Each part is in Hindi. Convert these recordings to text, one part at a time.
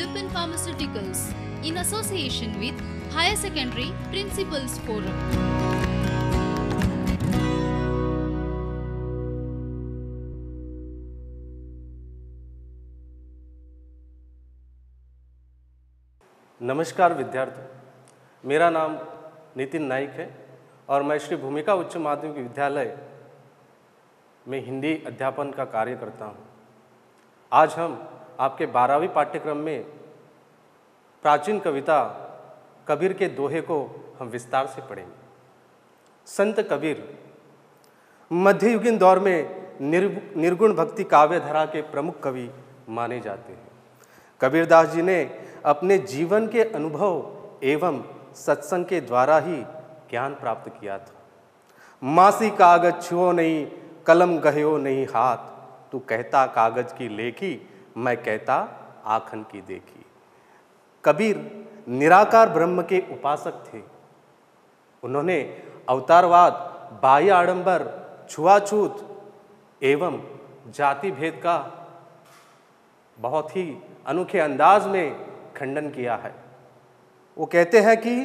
Neopen Pharmaceuticals in association with Higher Secondary Principals Forum. नमस्कार विद्यार्थियों, मेरा नाम नितिन नाइक है और मैं श्री भूमिका उच्च माध्यमिक विद्यालय में हिंदी अध्यापन का कार्य करता हूं। आज हम आपके 12वीं पाठ्यक्रम में प्राचीन कविता कबीर के दोहे को हम विस्तार से पढ़ेंगे। संत कबीर मध्ययुगीन दौर में निर्गुण भक्ति काव्य धारा के प्रमुख कवि माने जाते हैं। कबीरदास जी ने अपने जीवन के अनुभव एवं सत्संग के द्वारा ही ज्ञान प्राप्त किया था। मासी कागज छुओ नहीं, कलम गह्यो नहीं हाथ, तू कहता कागज की लेखी, मैं कहता आखन की देखी। कबीर निराकार ब्रह्म के उपासक थे। उन्होंने अवतारवाद, बाह्य आडंबर, छुआछूत एवं जाति भेद का बहुत ही अनोखे अंदाज में खंडन किया है। वो कहते हैं कि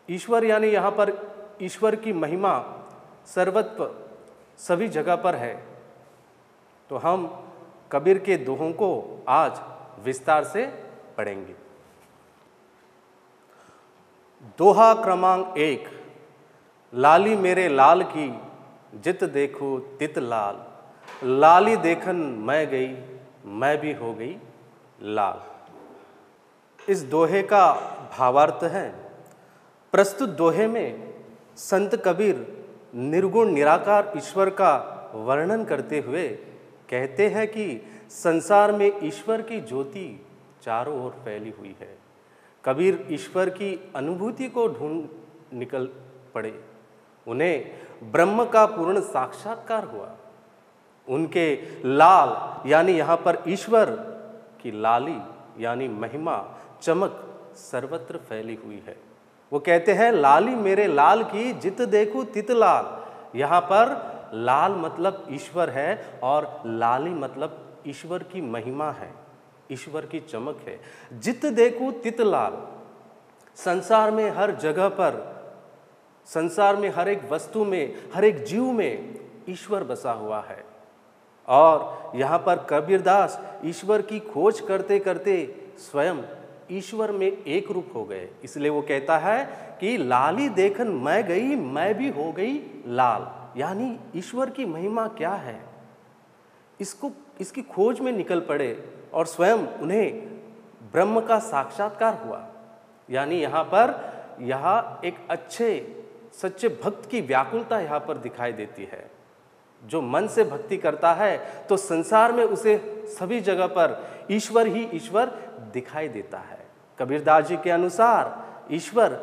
ईश्वर यानी यहाँ पर ईश्वर की महिमा सर्वत्र सभी जगह पर है। तो हम कबीर के दोहों को आज विस्तार से पढ़ेंगे। दोहा क्रमांक 1, लाली मेरे लाल की, जित देखो तित लाल, लाली देखन मैं गई, मैं भी हो गई लाल। इस दोहे का भावार्थ है, प्रस्तुत दोहे में संत कबीर निर्गुण निराकार ईश्वर का वर्णन करते हुए कहते हैं कि संसार में ईश्वर की ज्योति चारों ओर फैली हुई है। कबीर ईश्वर की अनुभूति को ढूंढ निकल पड़े। उन्हें ब्रह्म का पूर्ण साक्षात्कार हुआ। उनके लाल यानी यहाँ पर ईश्वर की लाली यानी महिमा, चमक सर्वत्र फैली हुई है। वो कहते हैं लाली मेरे लाल की, जित देखूं तित लाल। यहाँ पर लाल मतलब ईश्वर है और लाली मतलब ईश्वर की महिमा है, ईश्वर की चमक है। जित देखूं तित लाल। संसार में हर जगह पर, संसार में हर एक वस्तु में, हर एक जीव में ईश्वर बसा हुआ है। और यहाँ पर कबीरदास ईश्वर की खोज करते करते स्वयं ईश्वर में एक रूप हो गए। इसलिए वो कहता है कि लाली देखन मैं गई, मैं भी हो गई लाल। यानी ईश्वर की महिमा क्या है, इसकी खोज में निकल पड़े और स्वयं उन्हें ब्रह्म का साक्षात्कार हुआ। यानी यहाँ एक अच्छे सच्चे भक्त की व्याकुलता यहाँ पर दिखाई देती है। जो मन से भक्ति करता है तो संसार में उसे सभी जगह पर ईश्वर ही ईश्वर दिखाई देता है। कबीरदास जी के अनुसार ईश्वर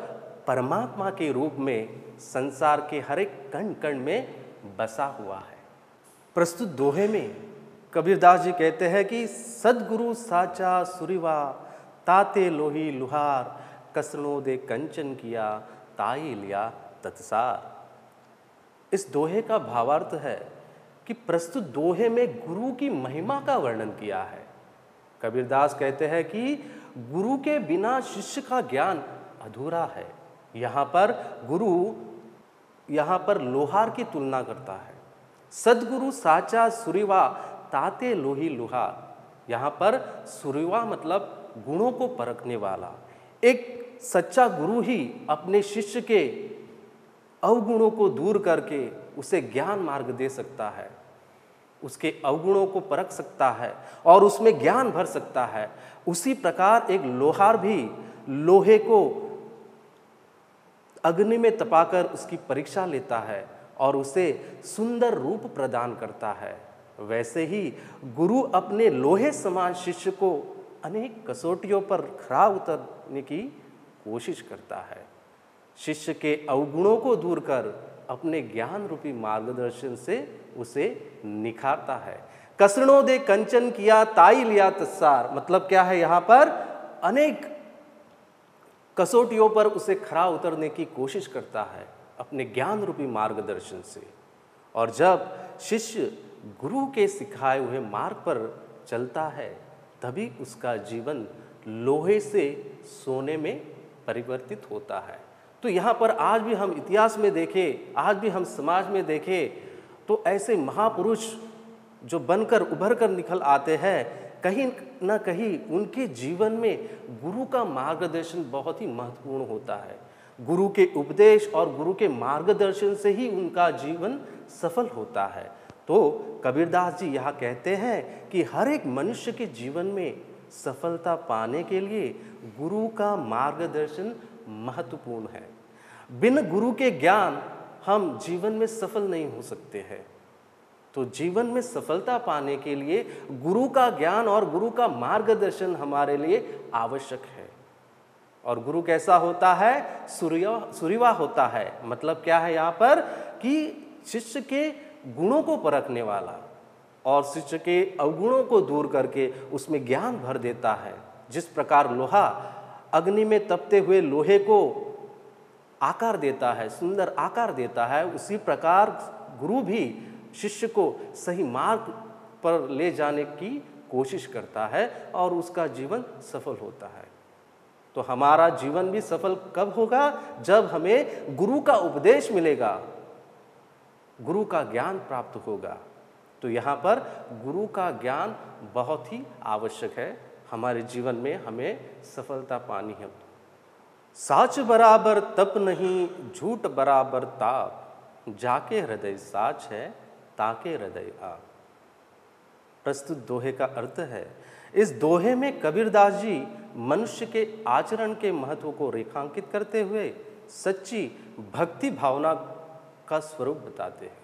परमात्मा के रूप में संसार के हर एक कण कण में बसा हुआ है। प्रस्तुत दोहे में कबीरदास जी कहते हैं कि सद्गुरु साचा सुरिवा, ताते लोही लुहार, कसरणों दे कंचन किया, ताई लिया तत्सार। इस दोहे का भावार्थ है कि प्रस्तुत दोहे में गुरु की महिमा का वर्णन किया है। कबीरदास कहते हैं कि गुरु के बिना शिष्य का ज्ञान अधूरा है। यहाँ पर लोहार की तुलना करता है। सद्गुरु साचा सुरिवा, ताते लोही लुहार। यहाँ पर सुरिवा मतलब गुणों को परखने वाला। एक सच्चा गुरु ही अपने शिष्य के अवगुणों को दूर करके उसे ज्ञान मार्ग दे सकता है, उसके अवगुणों को परख सकता है और उसमें ज्ञान भर सकता है। उसी प्रकार एक लोहार भी लोहे को अग्नि में तपाकर उसकी परीक्षा लेता है और उसे सुंदर रूप प्रदान करता है। वैसे ही गुरु अपने लोहे समान शिष्य को अनेक कसौटियों पर खरा उतरने की कोशिश करता है। शिष्य के अवगुणों को दूर कर अपने ज्ञान रूपी मार्गदर्शन से उसे निखारता है। कसरणों दे कंचन किया, ताई लिया तत्सार। मतलब क्या है, यहाँ पर अनेक कसौटियों पर उसे खरा उतरने की कोशिश करता है अपने ज्ञान रूपी मार्गदर्शन से। और जब शिष्य गुरु के सिखाए हुए मार्ग पर चलता है, तभी उसका जीवन लोहे से सोने में परिवर्तित होता है। तो यहाँ पर आज भी हम इतिहास में देखें, आज भी हम समाज में देखें, तो ऐसे महापुरुष जो बनकर उभर कर निकल आते हैं, कहीं ना कहीं उनके जीवन में गुरु का मार्गदर्शन बहुत ही महत्वपूर्ण होता है। गुरु के उपदेश और गुरु के मार्गदर्शन से ही उनका जीवन सफल होता है। तो कबीरदास जी यहाँ कहते हैं कि हर एक मनुष्य के जीवन में सफलता पाने के लिए गुरु का मार्गदर्शन महत्वपूर्ण है। बिन गुरु के ज्ञान हम जीवन में सफल नहीं हो सकते हैं। तो जीवन में सफलता पाने के लिए गुरु का ज्ञान और गुरु का मार्गदर्शन हमारे लिए आवश्यक है। और गुरु कैसा होता है? सुरीवा होता है। मतलब क्या है यहाँ पर कि शिष्य के गुणों को परखने वाला और शिष्य के अवगुणों को दूर करके उसमें ज्ञान भर देता है। जिस प्रकार लोहा अग्नि में तपते हुए लोहे को आकार देता है, सुंदर आकार देता है, उसी प्रकार गुरु भी शिष्य को सही मार्ग पर ले जाने की कोशिश करता है और उसका जीवन सफल होता है। तो हमारा जीवन भी सफल कब होगा? जब हमें गुरु का उपदेश मिलेगा, गुरु का ज्ञान प्राप्त होगा। तो यहाँ पर गुरु का ज्ञान बहुत ही आवश्यक है हमारे जीवन में, हमें सफलता पानी है। साच बराबर तप नहीं, झूठ बराबर ताप, जाके हृदय साच है, ताके हृदय आप। प्रस्तुत दोहे का अर्थ है, इस दोहे में कबीरदास जी मनुष्य के आचरण के महत्व को रेखांकित करते हुए सच्ची भक्ति भावना का स्वरूप बताते हैं।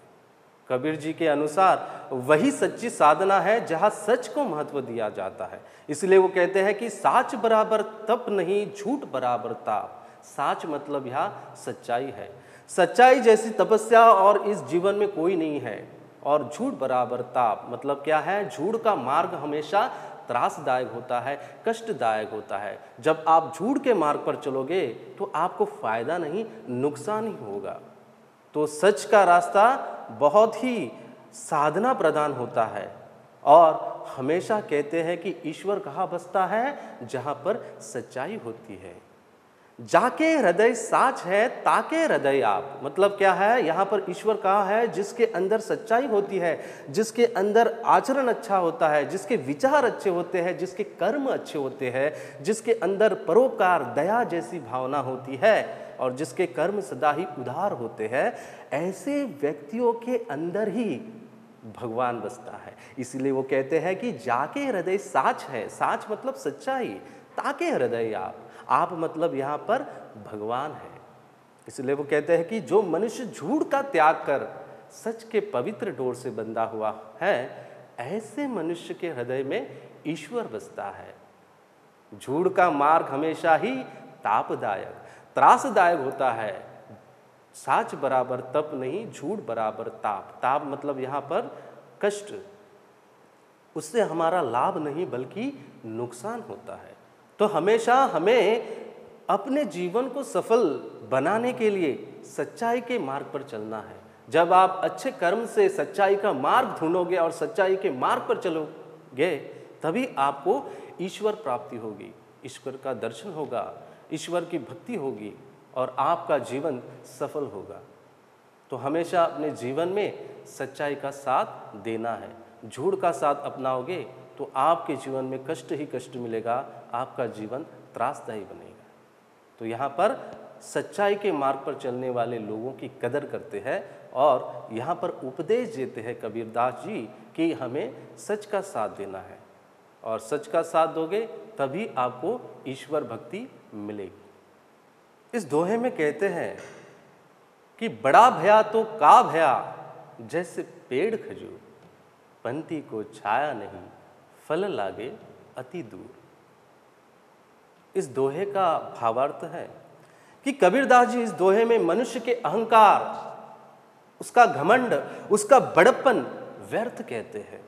कबीर जी के अनुसार वही सच्ची साधना है जहाँ सच को महत्व दिया जाता है। इसलिए वो कहते हैं कि साच बराबर तप नहीं, झूठ बराबर ताप। साच मतलब यहाँ सच्चाई है। सच्चाई जैसी तपस्या और इस जीवन में कोई नहीं है। और झूठ बराबर ताप मतलब क्या है? झूठ का मार्ग हमेशा त्रासदायक होता है, कष्टदायक होता है। जब आप झूठ के मार्ग पर चलोगे तो आपको फायदा नहीं, नुकसान ही होगा। तो सच का रास्ता बहुत ही साधना प्रदान होता है। और हमेशा कहते हैं कि ईश्वर कहाँ बसता है? जहाँ पर सच्चाई होती है। जाके हृदय साच है, ताके हृदय आप। मतलब क्या है? यहाँ पर ईश्वर कहाँ है? जिसके अंदर सच्चाई होती है, जिसके अंदर आचरण अच्छा होता है, जिसके विचार अच्छे होते हैं, जिसके कर्म अच्छे होते हैं, जिसके अंदर परोपकार, दया जैसी भावना होती है और जिसके कर्म सदा ही उदार होते हैं, ऐसे व्यक्तियों के अंदर ही भगवान बसता है। इसलिए वो कहते हैं कि जाके हृदय साच है। साच मतलब सच्चाई, ताके हृदय आप मतलब यहाँ पर भगवान है। इसलिए वो कहते हैं कि जो मनुष्य झूठ का त्याग कर सच के पवित्र डोर से बंधा हुआ है, ऐसे मनुष्य के हृदय में ईश्वर बसता है। झूठ का मार्ग हमेशा ही तापदायक, त्रासदायक होता है। साच बराबर तप नहीं, झूठ बराबर ताप। ताप मतलब यहाँ पर कष्ट, उससे हमारा लाभ नहीं बल्कि नुकसान होता है। तो हमेशा हमें अपने जीवन को सफल बनाने के लिए सच्चाई के मार्ग पर चलना है। जब आप अच्छे कर्म से सच्चाई का मार्ग ढूंढोगे और सच्चाई के मार्ग पर चलोगे, तभी आपको ईश्वर प्राप्ति होगी, ईश्वर का दर्शन होगा, ईश्वर की भक्ति होगी और आपका जीवन सफल होगा। तो हमेशा अपने जीवन में सच्चाई का साथ देना है। झूठ का साथ अपनाओगे तो आपके जीवन में कष्ट ही कष्ट मिलेगा, आपका जीवन त्रासदायी बनेगा। तो यहाँ पर सच्चाई के मार्ग पर चलने वाले लोगों की कदर करते हैं और यहाँ पर उपदेश देते हैं कबीरदास जी कि हमें सच का साथ देना है और सच का साथ दोगे तभी आपको ईश्वर भक्ति मिलेगी। इस दोहे में कहते हैं कि बड़ा भया तो का भया, जैसे पेड़ खजूर, पंथी को छाया नहीं, फल लागे अति दूर। इस दोहे का भावार्थ है कि कबीरदास जी इस दोहे में मनुष्य के अहंकार, उसका घमंड, उसका बड़प्पन व्यर्थ कहते हैं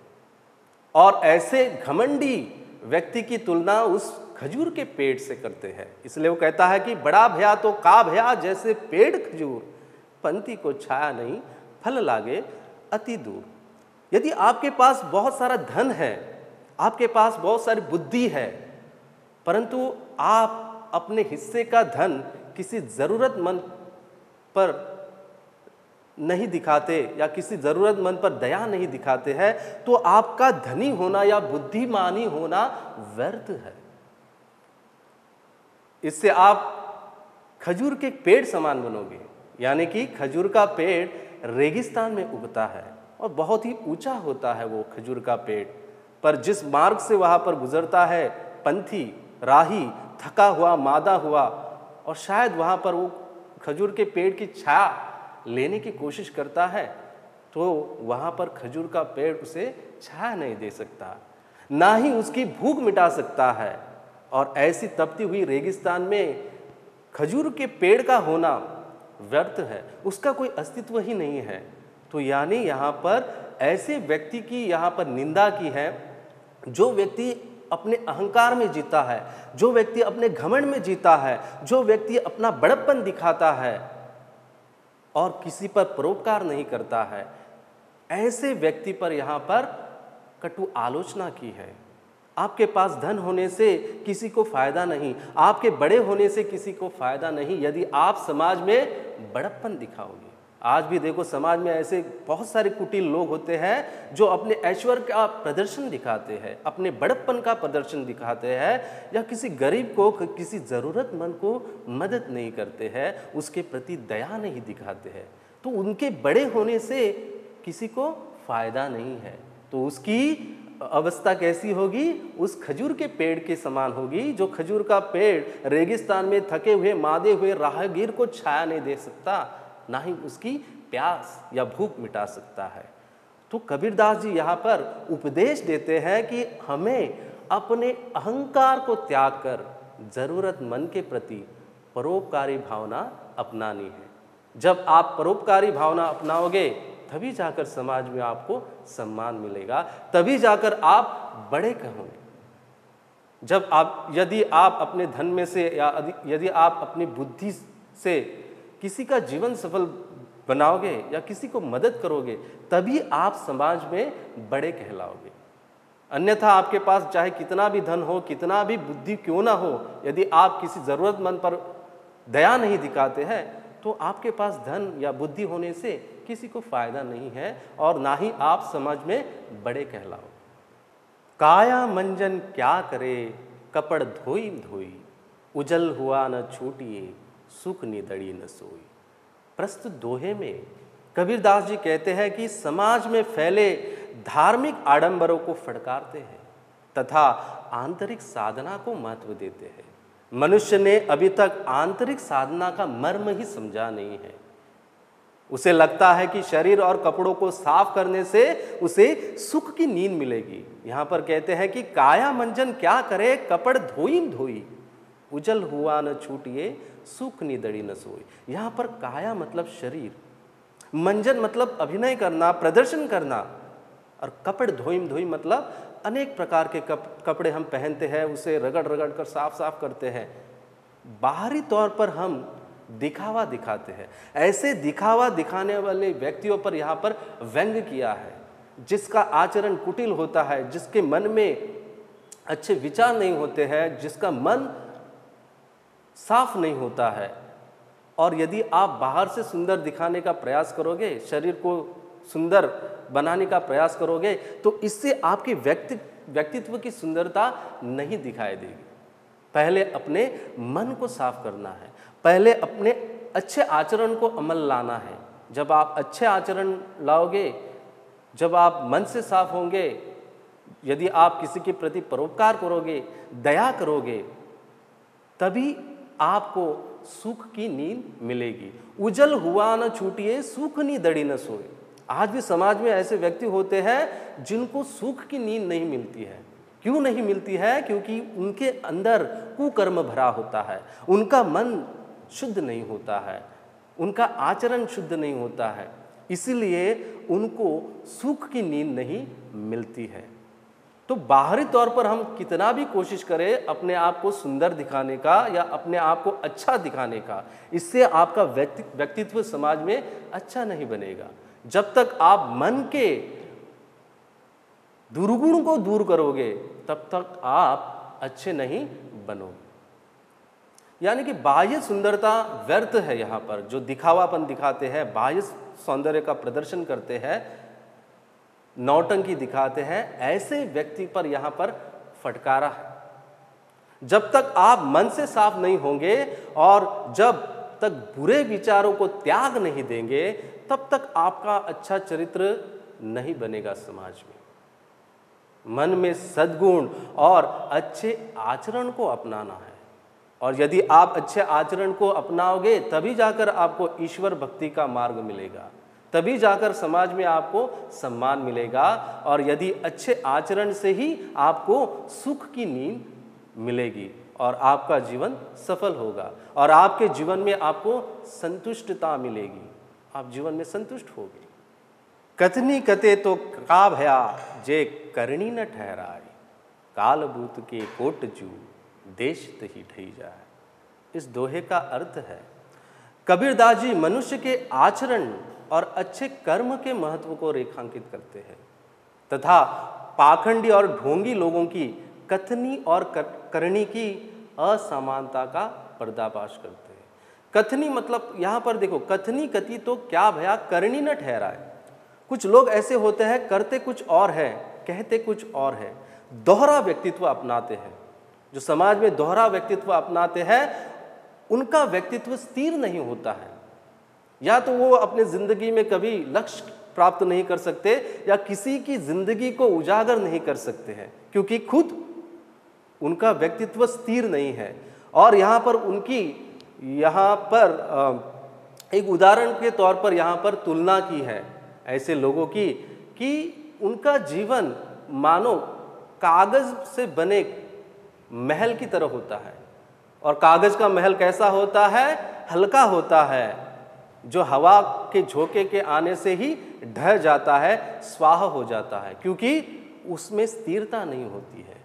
और ऐसे घमंडी व्यक्ति की तुलना उस खजूर के पेड़ से करते हैं। इसलिए वो कहता है कि बड़ा भया तो का भया, जैसे पेड़ खजूर, पंथी को छाया नहीं, फल लागे अति दूर। यदि आपके पास बहुत सारा धन है, आपके पास बहुत सारी बुद्धि है, परंतु आप अपने हिस्से का धन किसी ज़रूरतमंद पर नहीं दिखाते या किसी ज़रूरतमंद पर दया नहीं दिखाते हैं, तो आपका धनी होना या बुद्धिमानी होना व्यर्थ है। इससे आप खजूर के पेड़ समान बनोगे, यानी कि खजूर का पेड़ रेगिस्तान में उगता है और बहुत ही ऊंचा होता है वो खजूर का पेड़, पर जिस मार्ग से वहाँ पर गुजरता है पंथी राही थका हुआ मादा हुआ और शायद वहाँ पर वो खजूर के पेड़ की छाया लेने की कोशिश करता है, तो वहाँ पर खजूर का पेड़ उसे छाया नहीं दे सकता, ना ही उसकी भूख मिटा सकता है। और ऐसी तपती हुई रेगिस्तान में खजूर के पेड़ का होना व्यर्थ है, उसका कोई अस्तित्व ही नहीं है। तो यानी यहाँ पर ऐसे व्यक्ति की यहाँ पर निंदा की है, जो व्यक्ति अपने अहंकार में जीता है, जो व्यक्ति अपने घमंड में जीता है, जो व्यक्ति अपना बड़प्पन दिखाता है और किसी पर परोपकार नहीं करता है, ऐसे व्यक्ति पर यहाँ पर कटु आलोचना की है। आपके पास धन होने से किसी को फायदा नहीं, आपके बड़े होने से किसी को फायदा नहीं, यदि आप समाज में बड़प्पन दिखाओगे। आज भी देखो समाज में ऐसे बहुत सारे कुटिल लोग होते हैं जो अपने ऐश्वर्य का प्रदर्शन दिखाते हैं, अपने बड़प्पन का प्रदर्शन दिखाते हैं, या किसी गरीब को किसी ज़रूरतमंद को मदद नहीं करते हैं, उसके प्रति दया नहीं दिखाते हैं, तो उनके बड़े होने से किसी को फायदा नहीं है। तो उसकी अवस्था कैसी होगी? उस खजूर के पेड़ के समान होगी, जो खजूर का पेड़ रेगिस्तान में थके हुए मादे हुए राहगीर को छाया नहीं दे सकता, ना ही उसकी प्यास या भूख मिटा सकता है। तो कबीरदास जी यहाँ पर उपदेश देते हैं कि हमें अपने अहंकार को त्याग कर जरूरतमंद के प्रति परोपकारी भावना अपनानी है। जब आप परोपकारी भावना अपनाओगे तभी जाकर समाज में आपको सम्मान मिलेगा, तभी जाकर आप बड़े कहोगे। जब यदि आप अपने धन में से या यदि आप अपनी बुद्धि से किसी का जीवन सफल बनाओगे या किसी को मदद करोगे, तभी आप समाज में बड़े कहलाओगे। अन्यथा आपके पास चाहे कितना भी धन हो, कितना भी बुद्धि क्यों ना हो, यदि आप किसी ज़रूरतमंद पर दया नहीं दिखाते हैं, तो आपके पास धन या बुद्धि होने से किसी को फायदा नहीं है और ना ही आप समाज में बड़े कहलाओ। काया मंजन क्या करे, कपड़ धोई धोई, उजल हुआ न छूटिए, सुख निदड़ी न सोई। प्रस्तुत दोहे में कबीरदास जी कहते हैं कि समाज में फैले धार्मिक आडंबरों को फटकारते हैं तथा आंतरिक साधना को महत्व देते हैं। मनुष्य ने अभी तक आंतरिक साधना का मर्म ही समझा नहीं है। उसे लगता है कि शरीर और कपड़ों को साफ करने से उसे सुख की नींद मिलेगी। यहाँ पर कहते हैं कि काया मंजन क्या करे, कपड़ धोई धोई, उजल हुआ न छूटिए, सुख निदड़ी न सोई। यहाँ पर काया मतलब शरीर, मंजन मतलब अभिनय करना, प्रदर्शन करना, और कपड़ धोई धोई मतलब अनेक प्रकार के कपड़े हम पहनते हैं, उसे रगड़ रगड़ कर साफ साफ करते हैं। बाहरी तौर पर हम दिखावा दिखाते हैं। ऐसे दिखावा दिखाने वाले व्यक्तियों पर यहाँ पर व्यंग किया है, जिसका आचरण कुटिल होता है, जिसके मन में अच्छे विचार नहीं होते हैं, जिसका मन साफ नहीं होता है। और यदि आप बाहर से सुंदर दिखाने का प्रयास करोगे, शरीर को सुंदर बनाने का प्रयास करोगे, तो इससे आपके व्यक्तित्व की सुंदरता नहीं दिखाई देगी। पहले अपने मन को साफ करना है, पहले अपने अच्छे आचरण को अमल लाना है। जब आप अच्छे आचरण लाओगे, जब आप मन से साफ होंगे, यदि आप किसी के प्रति परोपकार करोगे, दया करोगे, तभी आपको सुख की नींद मिलेगी। उजल हुआ न छूटिए, सुख नी दड़ी न सोए। आज भी समाज में ऐसे व्यक्ति होते हैं जिनको सुख की नींद नहीं मिलती है। क्यों नहीं मिलती है? क्योंकि उनके अंदर कुकर्म भरा होता है, उनका मन शुद्ध नहीं होता है, उनका आचरण शुद्ध नहीं होता है, इसीलिए उनको सुख की नींद नहीं मिलती है। तो बाहरी तौर पर हम कितना भी कोशिश करें अपने आप को सुंदर दिखाने का या अपने आप को अच्छा दिखाने का, इससे आपका व्यक्तित्व समाज में अच्छा नहीं बनेगा। जब तक आप मन के दुर्गुण को दूर करोगे तब तक आप अच्छे नहीं बनोगे। यानी कि बाह्य सुंदरता व्यर्थ है। यहाँ पर जो दिखावापन दिखाते हैं, बाह्य सौंदर्य का प्रदर्शन करते हैं, नौटंकी दिखाते हैं, ऐसे व्यक्ति पर यहाँ पर फटकारा है। जब तक आप मन से साफ नहीं होंगे और जब तक बुरे विचारों को त्याग नहीं देंगे, तब तक आपका अच्छा चरित्र नहीं बनेगा समाज में। मन में सद्गुण और अच्छे आचरण को अपनाना है, और यदि आप अच्छे आचरण को अपनाओगे तभी जाकर आपको ईश्वर भक्ति का मार्ग मिलेगा, तभी जाकर समाज में आपको सम्मान मिलेगा, और यदि अच्छे आचरण से ही आपको सुख की नींद मिलेगी और आपका जीवन सफल होगा, और आपके जीवन में आपको संतुष्टता मिलेगी, आप जीवन में संतुष्ट होगे। कथनी कते तो का भया जे करणी न ठहराई, काल बूत के कोट जू देश तही ढई जाए। इस दोहे का अर्थ है, कबीरदास जी मनुष्य के आचरण और अच्छे कर्म के महत्व को रेखांकित करते हैं तथा पाखंडी और ढोंगी लोगों की कथनी और करनी की असमानता का पर्दाफाश करते हैं। कथनी मतलब यहाँ पर देखो, कथनी कति तो क्या भया करनी न ठहराए। कुछ लोग ऐसे होते हैं, करते कुछ और है, कहते कुछ और है, दोहरा व्यक्तित्व अपनाते हैं। जो समाज में दोहरा व्यक्तित्व अपनाते हैं उनका व्यक्तित्व स्थिर नहीं होता है, या तो वो अपने जिंदगी में कभी लक्ष्य प्राप्त नहीं कर सकते या किसी की जिंदगी को उजागर नहीं कर सकते हैं, क्योंकि खुद उनका व्यक्तित्व स्थिर नहीं है। और यहाँ पर एक उदाहरण के तौर पर यहाँ पर तुलना की है ऐसे लोगों की कि उनका जीवन मानो कागज से बने महल की तरह होता है, और कागज का महल कैसा होता है? हल्का होता है, जो हवा के झोंके के आने से ही ढह जाता है, स्वाह हो जाता है, क्योंकि उसमें स्थिरता नहीं होती है।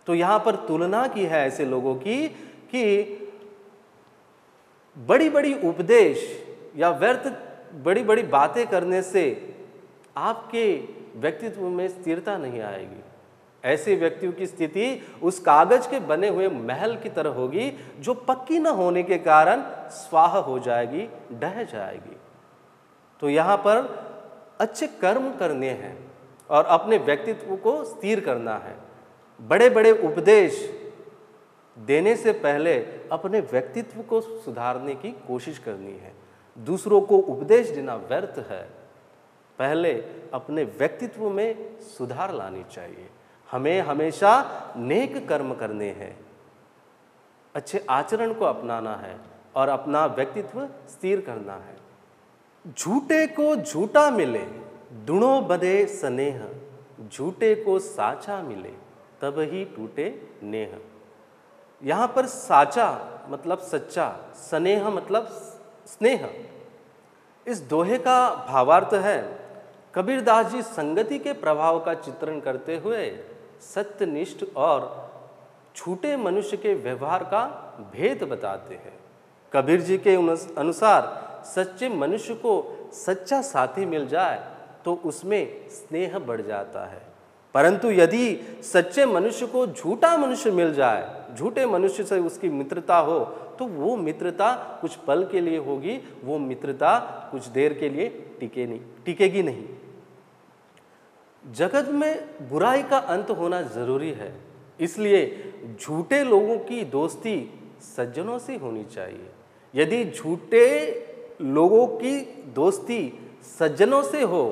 तो यहाँ पर तुलना की है ऐसे लोगों की कि बड़ी बड़ी उपदेश या व्यर्थ बड़ी बड़ी बातें करने से आपके व्यक्तित्व में स्थिरता नहीं आएगी। ऐसे व्यक्तियों की स्थिति उस कागज के बने हुए महल की तरह होगी, जो पक्की न होने के कारण स्वाह हो जाएगी, ढह जाएगी। तो यहाँ पर अच्छे कर्म करने हैं और अपने व्यक्तित्व को स्थिर करना है। बड़े बड़े उपदेश देने से पहले अपने व्यक्तित्व को सुधारने की कोशिश करनी है। दूसरों को उपदेश देना व्यर्थ है, पहले अपने व्यक्तित्व में सुधार लानी चाहिए। हमें हमेशा नेक कर्म करने हैं, अच्छे आचरण को अपनाना है और अपना व्यक्तित्व स्थिर करना है। झूठे को झूठा मिले दुणो बधे स्नेह, झूठे को साचा मिले तब ही टूटे नेह। यहाँ पर साचा मतलब सच्चा, स्नेह मतलब स्नेह। इस दोहे का भावार्थ है, कबीरदास जी संगति के प्रभाव का चित्रण करते हुए सत्यनिष्ठ और झूठे मनुष्य के व्यवहार का भेद बताते हैं। कबीर जी के अनुसार सच्चे मनुष्य को सच्चा साथी मिल जाए तो उसमें स्नेह बढ़ जाता है, परंतु यदि सच्चे मनुष्य को झूठा मनुष्य मिल जाए, झूठे मनुष्य से उसकी मित्रता हो, तो वो मित्रता कुछ पल के लिए होगी, वो मित्रता कुछ देर के लिए टिकेगी नहीं। जगत में बुराई का अंत होना जरूरी है, इसलिए झूठे लोगों की दोस्ती सज्जनों से होनी चाहिए। यदि झूठे लोगों की दोस्ती सज्जनों से हो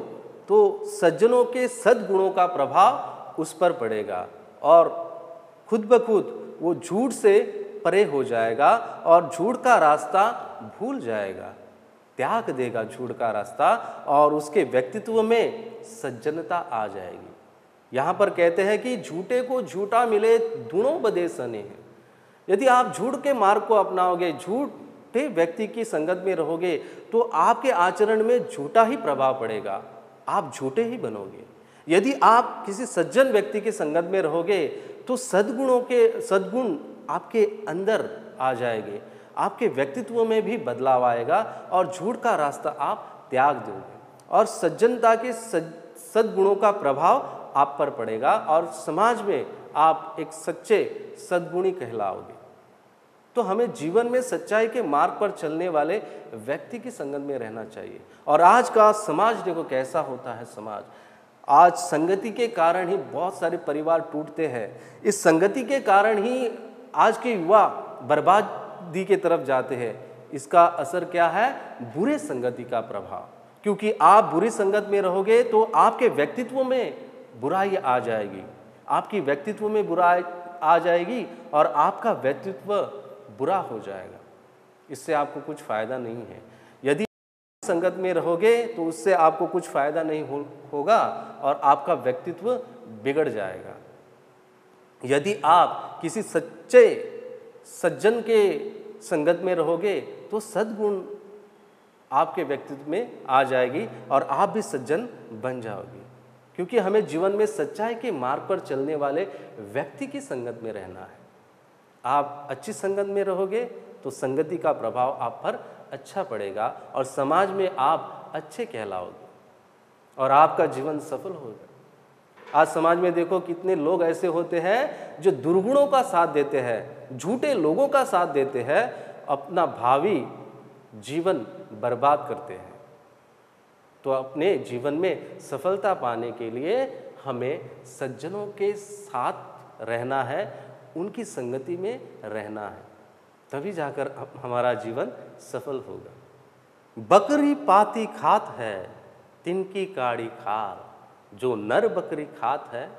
तो सज्जनों के सद्गुणों का प्रभाव उस पर पड़ेगा और खुद ब खुद वो झूठ से परे हो जाएगा और झूठ का रास्ता भूल जाएगा, त्याग देगा झूठ का रास्ता और उसके व्यक्तित्व में सज्जनता आ जाएगी। यहाँ पर कहते हैं कि झूठे को झूठा मिले दुणों बधे स्नेह। यदि आप झूठ के मार्ग को अपनाओगे, झूठे व्यक्ति की संगत में रहोगे, तो आपके आचरण में झूठा ही प्रभाव पड़ेगा, आप झूठे ही बनोगे। यदि आप किसी सज्जन व्यक्ति की संगत में रहोगे तो सद्गुण आपके अंदर आ जाएंगे, आपके व्यक्तित्व में भी बदलाव आएगा और झूठ का रास्ता आप त्याग दोगे और सज्जनता के सद्गुणों का प्रभाव आप पर पड़ेगा और समाज में आप एक सच्चे सद्गुणी कहलाओगे। तो हमें जीवन में सच्चाई के मार्ग पर चलने वाले व्यक्ति की संगत में रहना चाहिए। और आज का समाज देखो कैसा होता है। समाज आज संगति के कारण ही बहुत सारे परिवार टूटते हैं। इस संगति के कारण ही आज के युवा बर्बादी के तरफ जाते हैं। इसका असर क्या है? बुरे संगति का प्रभाव। क्योंकि आप बुरी संगत में रहोगे तो आपके व्यक्तित्व में बुराई आ जाएगी, आपकी व्यक्तित्व में बुराई आ जाएगी और आपका व्यक्तित्व बुरा हो जाएगा। इससे आपको कुछ फायदा नहीं है। यदि संगत में रहोगे तो उससे आपको कुछ फायदा नहीं होगा और आपका व्यक्तित्व बिगड़ जाएगा। यदि आप किसी सच्चे सज्जन के संगत में रहोगे तो सद्गुण आपके व्यक्तित्व में आ जाएगी और आप भी सज्जन बन जाओगे। क्योंकि हमें जीवन में सच्चाई के मार्ग पर चलने वाले व्यक्ति की संगत में रहना है। आप अच्छी संगत में रहोगे तो संगति का प्रभाव आप पर अच्छा पड़ेगा और समाज में आप अच्छे कहलाओगे और आपका जीवन सफल होगा। आज समाज में देखो कितने लोग ऐसे होते हैं जो दुर्गुणों का साथ देते हैं, झूठे लोगों का साथ देते हैं, अपना भावी जीवन बर्बाद करते हैं। तो अपने जीवन में सफलता पाने के लिए हमें सज्जनों के साथ रहना है, उनकी संगति में रहना है, तभी जाकर हमारा जीवन सफल होगा। बकरी पाती खात है तिनकी काड़ी खार, जो नर बकरी खात है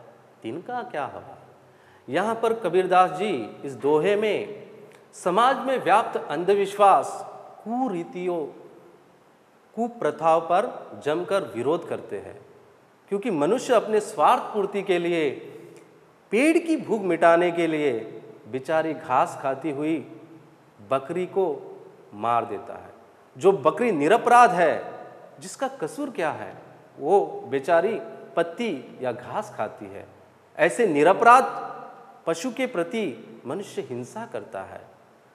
तिनका क्या हवाल। यहाँ पर कबीरदास जी इस दोहे में समाज में व्याप्त अंधविश्वास, कुरीतियों, कुप्रथाओं पर जमकर विरोध करते हैं। क्योंकि मनुष्य अपने स्वार्थ पूर्ति के लिए, पेड़ की भूख मिटाने के लिए बेचारी घास खाती हुई बकरी को मार देता है। जो बकरी निरपराध है, जिसका कसूर क्या है, वो बेचारी पत्ती या घास खाती है। ऐसे निरपराध पशु के प्रति मनुष्य हिंसा करता है,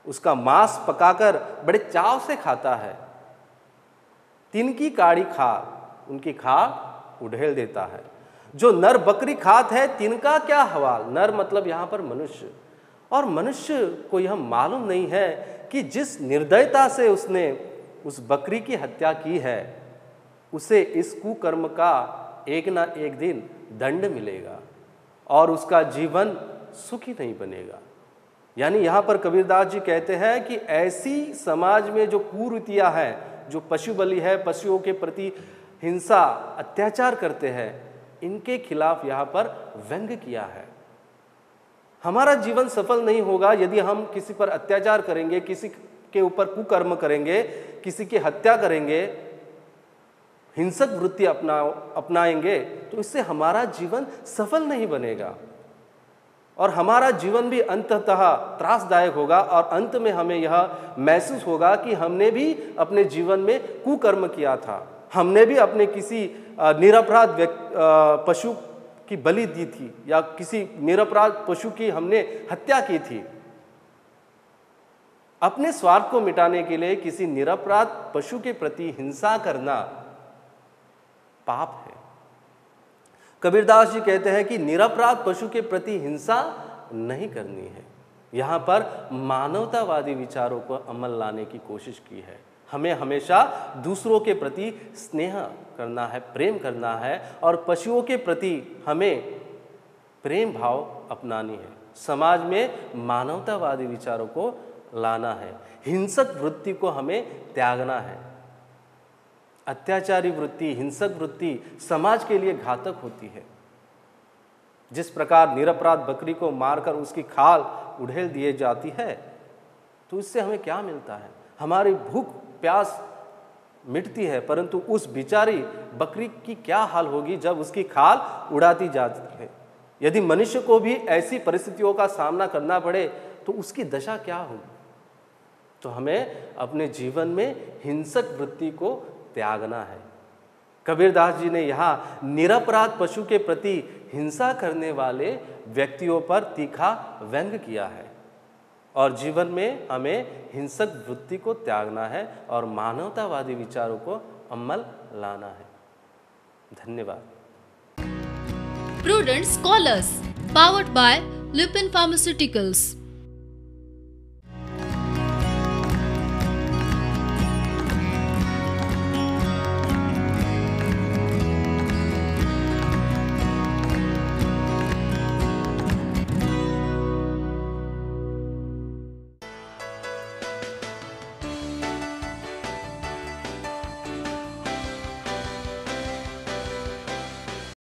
उसका मांस पकाकर बड़े चाव से खाता है। तिनकी काड़ी खार, उनकी खाल उड़ेल देता है। जो नर बकरी खात है तिनका क्या हवाल। नर मतलब यहाँ पर मनुष्य, और मनुष्य को यह मालूम नहीं है कि जिस निर्दयता से उसने उस बकरी की हत्या की है, उसे इस कुकर्म का एक ना एक दिन दंड मिलेगा और उसका जीवन सुखी नहीं बनेगा। यानी यहाँ पर कबीरदास जी कहते हैं कि ऐसी समाज में जो कुरीतियाँ हैं, जो पशु बलि है, पशुओं के प्रति हिंसा, अत्याचार करते हैं, इनके खिलाफ यहाँ पर व्यंग्य किया है। हमारा जीवन सफल नहीं होगा यदि हम किसी पर अत्याचार करेंगे, किसी के ऊपर कुकर्म करेंगे, किसी की हत्या करेंगे, हिंसक वृत्ति अपनाएंगे, तो इससे हमारा जीवन सफल नहीं बनेगा और हमारा जीवन भी अंततः त्रासदायक होगा और अंत में हमें यह महसूस होगा कि हमने भी अपने जीवन में कुकर्म किया था, हमने भी अपने किसी निरपराध पशु की बलि दी थी या किसी निरपराध पशु की हमने हत्या की थी। अपने स्वार्थ को मिटाने के लिए किसी निरपराध पशु के प्रति हिंसा करना पाप है। कबीरदास जी कहते हैं कि निरपराध पशु के प्रति हिंसा नहीं करनी है। यहाँ पर मानवतावादी विचारों को अमल लाने की कोशिश की है। हमें हमेशा दूसरों के प्रति स्नेह करना है, प्रेम करना है और पशुओं के प्रति हमें प्रेम भाव अपनानी है। समाज में मानवतावादी विचारों को लाना है, हिंसक वृत्ति को हमें त्यागना है। अत्याचारी वृत्ति, हिंसक वृत्ति समाज के लिए घातक होती है। जिस प्रकार निरपराध बकरी को मारकर उसकी खाल उड़ेल दिए जाती है, तो इससे हमें क्या मिलता है? हमारी भूख प्यास मिटती है, परंतु उस बेचारी बकरी की क्या हाल होगी जब उसकी खाल उड़ाती जाती है। यदि मनुष्य को भी ऐसी परिस्थितियों का सामना करना पड़े तो उसकी दशा क्या होगी? तो हमें अपने जीवन में हिंसक वृत्ति को त्यागना है। कबीरदास जी ने यहाँ निरपराध पशु के प्रति हिंसा करने वाले व्यक्तियों पर तीखा व्यंग्य किया है और जीवन में हमें हिंसक वृत्ति को त्यागना है और मानवतावादी विचारों को अमल लाना है। धन्यवाद। Prudent Scholars, powered by Lupin Pharmaceuticals.